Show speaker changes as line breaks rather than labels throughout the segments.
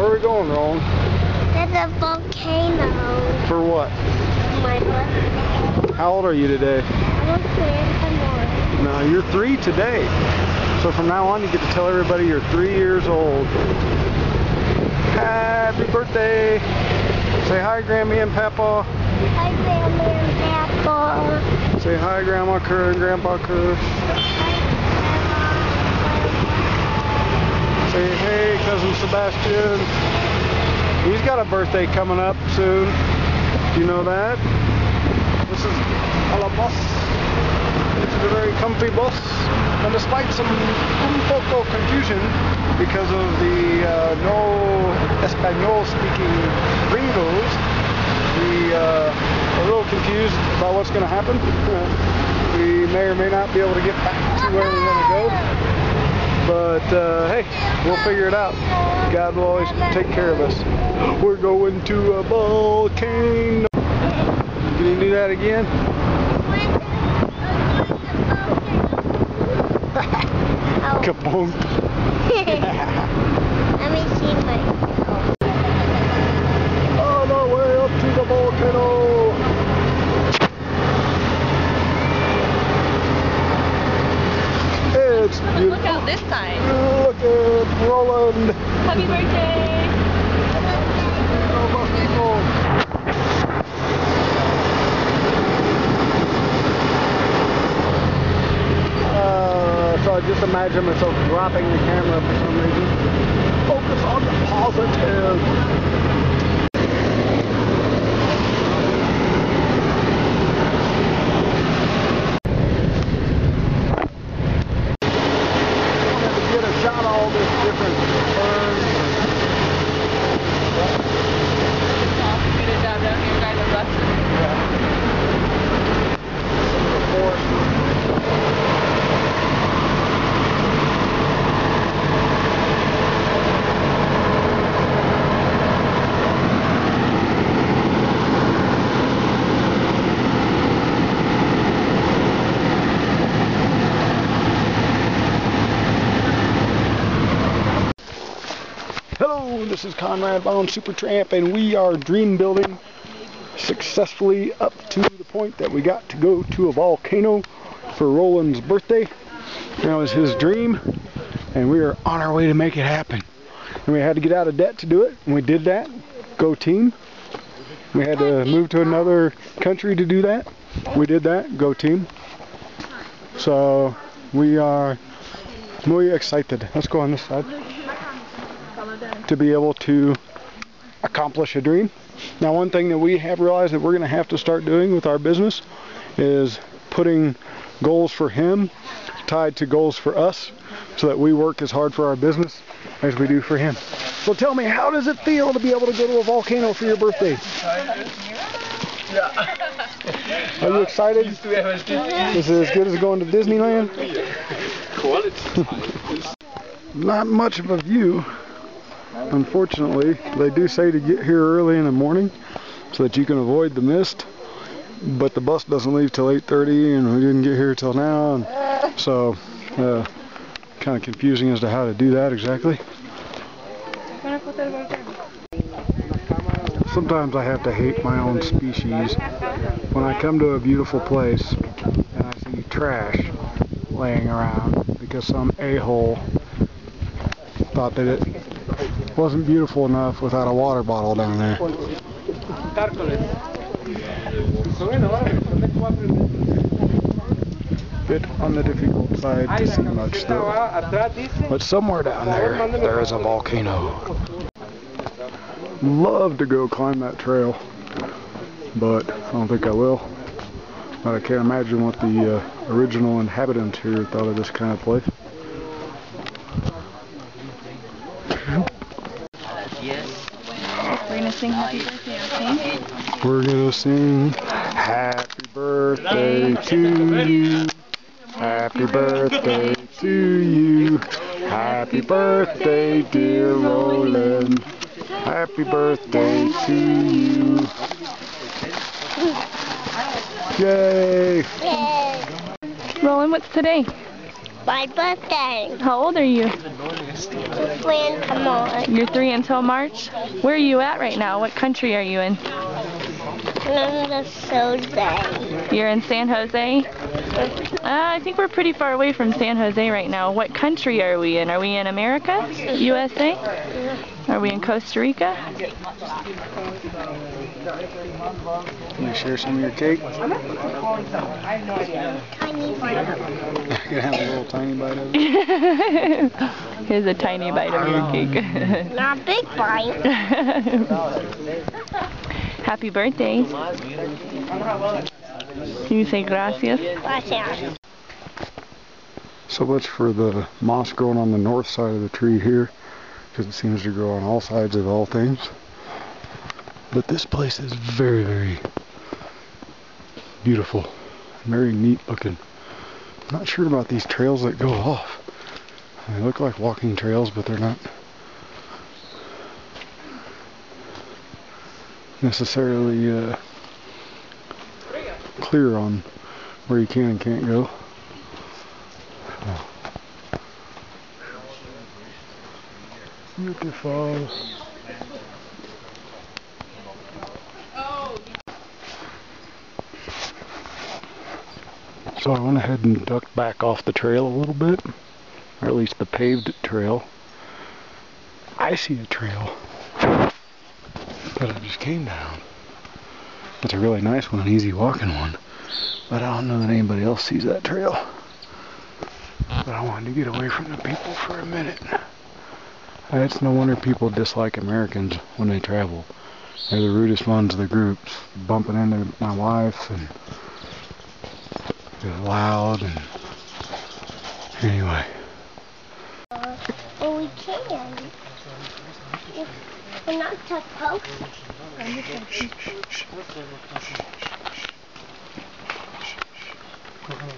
Where are we going, Roland?
There's a volcano.
For what?
My birthday.
How old are you today?
I'm 3
No, you're 3 today. So from now on, you get to tell everybody you're 3 years old. Happy birthday! Say hi, Grammy and Papa.
Hi, Grandma and Papa.
Say hi, Grandma Kerr and Grandpa Kerr. Say hey, Cousin Sebastian. He's got a birthday coming up soon. Do you know that? This is a bus. This is a very comfy bus. And despite some un poco confusion because of the no Espanol speaking gringos, we are a little confused about what's going to happen. We may or may not be able to get back to where we want to go. But hey, we'll figure it out. God will always take care of us. We're going to a volcano. Can you do that again? Kabonk.
Let me see my.
On our way up to the volcano. It's beautiful.
Look out this side.
Look at Roland.
Happy birthday.
So I just imagine myself dropping the camera for some reason. Focus on the positive. Get a shot of all this different turns.
Get it down here, guys, the bus.
Hello, this is Conrad Bone Supertramp, and we are dream building successfully up to the point that we got to go to a volcano for Roland's birthday. That was his dream, and we are on our way to make it happen. And we had to get out of debt to do it, and we did that. Go team. We had to move to another country to do that. We did that. Go team. So we are muy excited. Let's go on this side. To be able to accomplish a dream. Now, one thing that we have realized that we're going to have to start doing with our business is putting goals for him tied to goals for us, so that we work as hard for our business as we do for him. So tell me, how does it feel to be able to go to a volcano for your birthday? Are you excited? Is it as good as going to Disneyland? Not much of a view. Unfortunately, they do say to get here early in the morning so that you can avoid the mist, but the bus doesn't leave till 8:30 and we didn't get here till now, and so kind of confusing as to how to do that exactly. Sometimes I have to hate my own species when I come to a beautiful place and I see trash laying around because some a-hole thought that it wasn't beautiful enough without a water bottle down there. Bit on the difficult side to see much though. But somewhere down there is a volcano. Love to go climb that trail, but I don't think I will. But I can't imagine what the original inhabitants here thought of this kind of place.
We're gonna sing happy birthday, okay?
We're gonna sing happy birthday to you. Happy birthday to you. Happy birthday, dear Roland. Happy birthday to you. Yay!
Roland, what's today?
My birthday.
How old are you?
until March.
You're 3 until March? Where are you at right now? What country are you in?
I'm in San Jose.
You're in San Jose? I think we're pretty far away from San Jose right now. What country are we in? Are we in America? USA? Are we in Costa Rica?
Can you share some of your cake?
Tiny bite of it.
You can have a little tiny bite of it.
Here's a tiny bite of your cake.
Not a big bite.
Happy birthday. Can you say gracias?
Gracias.
So much for the moss growing on the north side of the tree here, because it seems to grow on all sides of all things. But this place is very, very beautiful, very neat looking. I'm not sure about these trails that go off. They look like walking trails, but they're not necessarily clear on where you can and can't go. Beautiful. So I went ahead and ducked back off the trail a little bit, or at least the paved trail. I see a trail that I just came down. It's a really nice one, an easy walking one, but I don't know that anybody else sees that trail. But I wanted to get away from the people for a minute. It's no wonder people dislike Americans when they travel. They're the rudest ones of the groups, bumping into my wife and just loud and anyway.
Well, we can. We're not supposed to.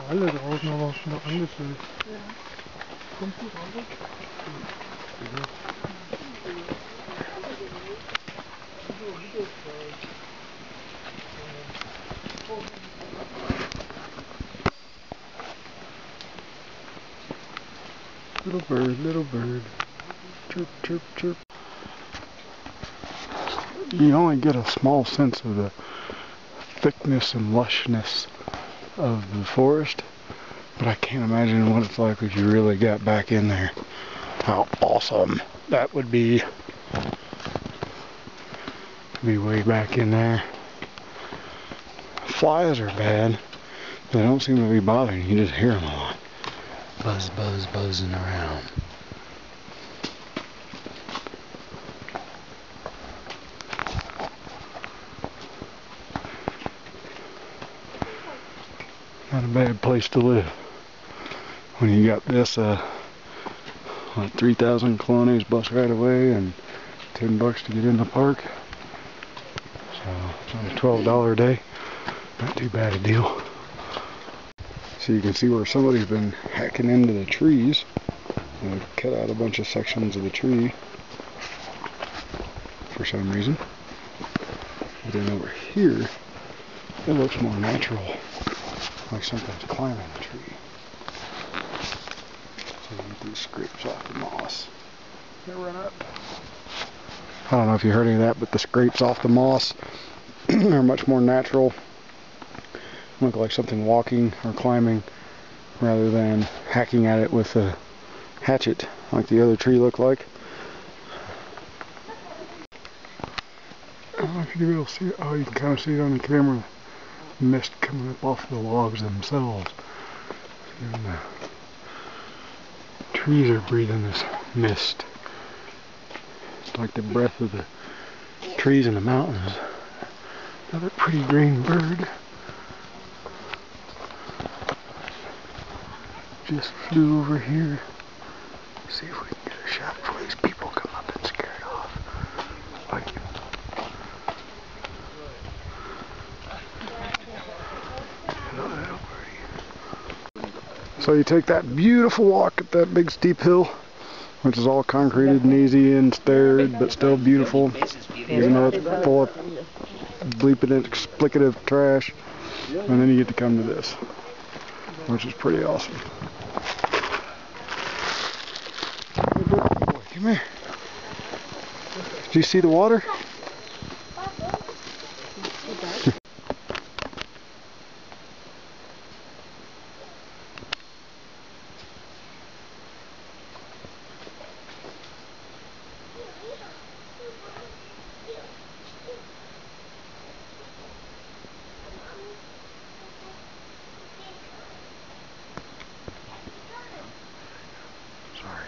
Alle draußen, aber auch schon angefüllt. Kommt die raus? Little bird, chirp, chirp, chirp. You only get a small sense of the thickness and lushness of the forest, but I can't imagine what it's like if you really got back in there. How awesome that would be to be way back in there. Flies are bad. They don't seem to be bothering you. You just hear them a lot. Buzz, buzz, buzzing around. Not a bad place to live when you got this like 3,000 colones bus right away and $10 to get in the park. So it's on a $12 a day. Not too bad a deal. So you can see where somebody's been hacking into the trees and cut out a bunch of sections of the tree for some reason. But then over here, it looks more natural, like something's climbing the tree. So you get these scrapes off the moss. They run up. I don't know if you heard any of that, but the scrapes off the moss are much more natural. Look like something walking or climbing rather than hacking at it with a hatchet like the other tree looked like. I don't know if you can really see it. Oh, you can kind of see it on the camera. Mist coming up off the logs themselves. And the trees are breathing this mist. It's like the breath of the trees in the mountains. Another pretty green bird just flew over here. See if we can get a shot before these people come up and scare it off. Like, hello, little birdie. So you take that beautiful walk up that big steep hill, which is all concreted and easy and staired, but still beautiful, even though it's full of bleeping explicative trash. And then you get to come to this, which is pretty awesome. Come Come here. Do you see the water? Sorry.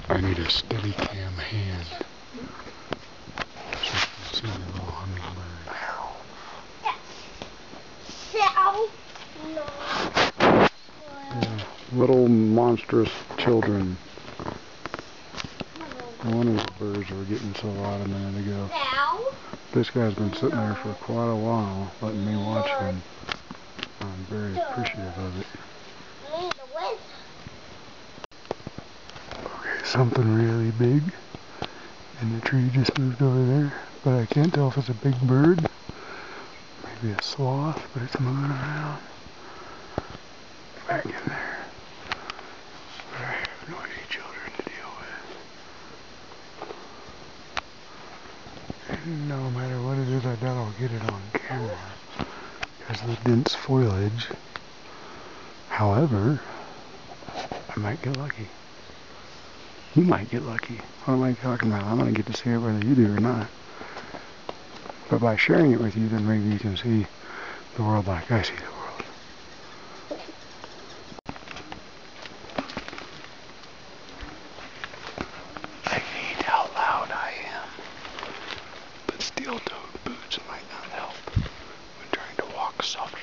I need a steady cam hand. So you can see the little hummingbird. Yeah, little monstrous children. One of the birds were getting so loud a minute ago. This guy's been sitting there for quite a while, letting me watch him. I'm very appreciative of it. Okay, something really big. And the tree just moved over there. But I can't tell if it's a big bird. Maybe a sloth, but it's moving around. Back in there. But I have noisy children to deal with. And no matter what it is, I doubt I'll get it on camera because of the dense foliage. However, I might get lucky. You might get lucky. What am I talking about? I'm going to get to see it whether you do or not. But by sharing it with you, then maybe you can see the world like I see the world. I hate how loud I am. But steel-toed boots might not help when trying to walk softly.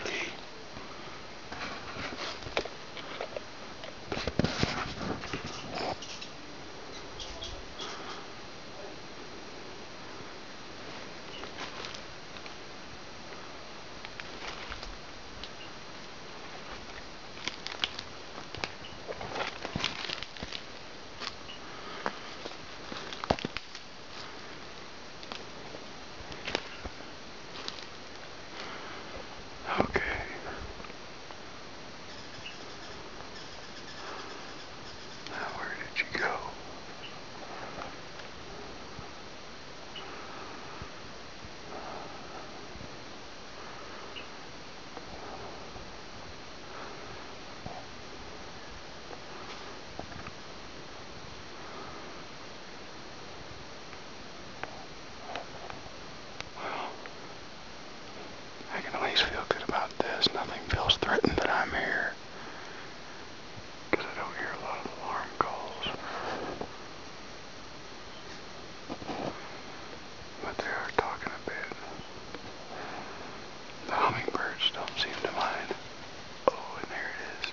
Okay. Now where did you go? I can at least feel good about this. Nothing feels threatened that I'm here. Because I don't hear a lot of alarm calls. But they are talking a bit. The hummingbirds don't seem to mind. Oh, and there it is.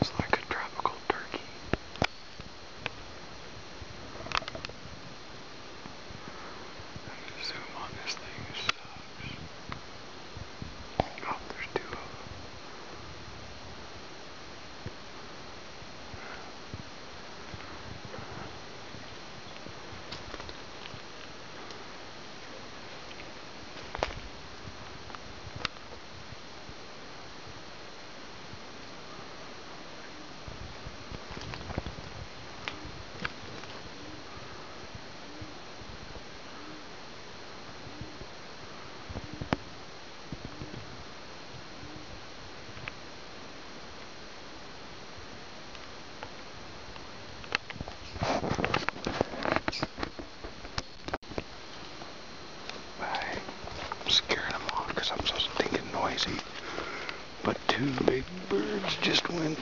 It's like a tropical turkey. Zoom on this thing sucks. Oh, there's two of them. I'm scaring them off because I'm so stinking noisy. But two big birds just went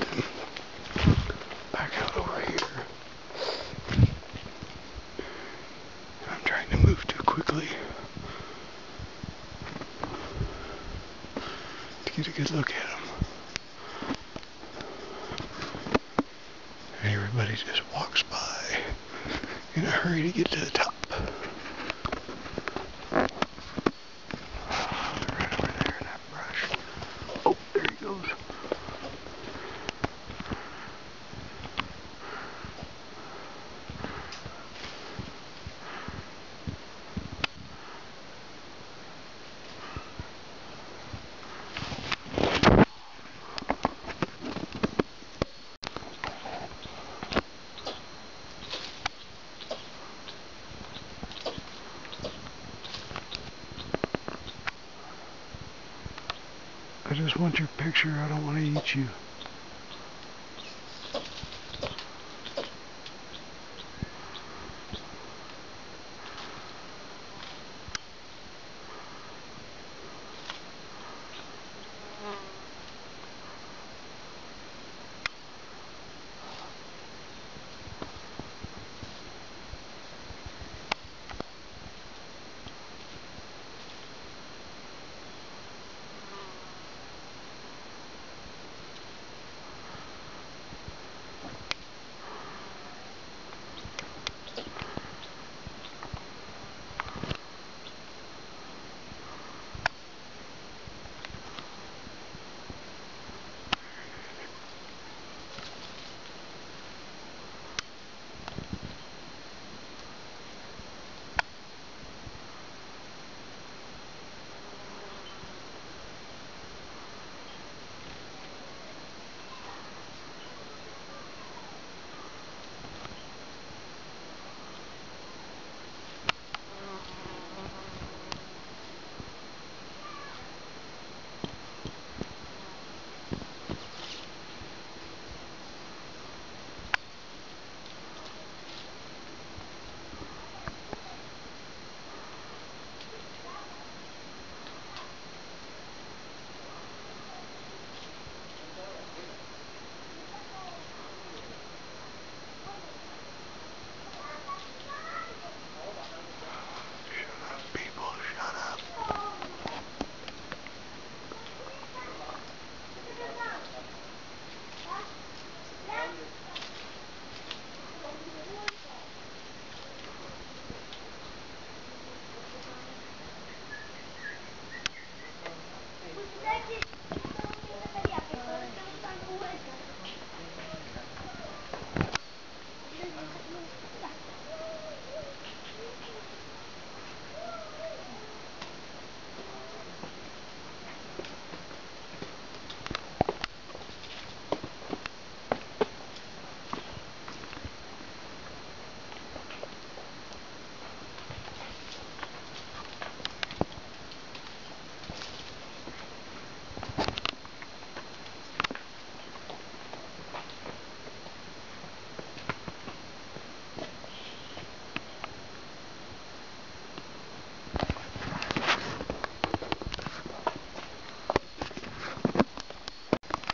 back out over here. I'm trying to move too quickly to get a good look at them. And everybody just walks by in a hurry to get to the top. Right over there in that brush. Oh, there he goes. want your picture. I don't want to eat you.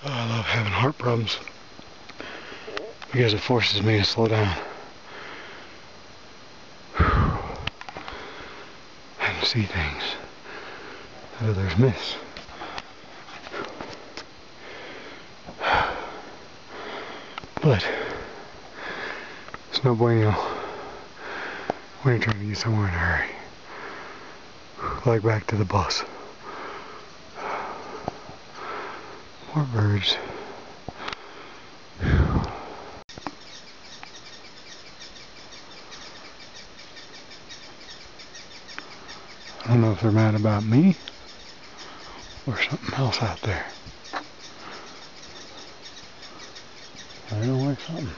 Oh, I love having heart problems because it forces me to slow down and see things that others miss. But it's no bueno when you're trying to get somewhere in a hurry. Like back to the bus. More birds. I don't know if they're mad about me or something else out there. I don't like something.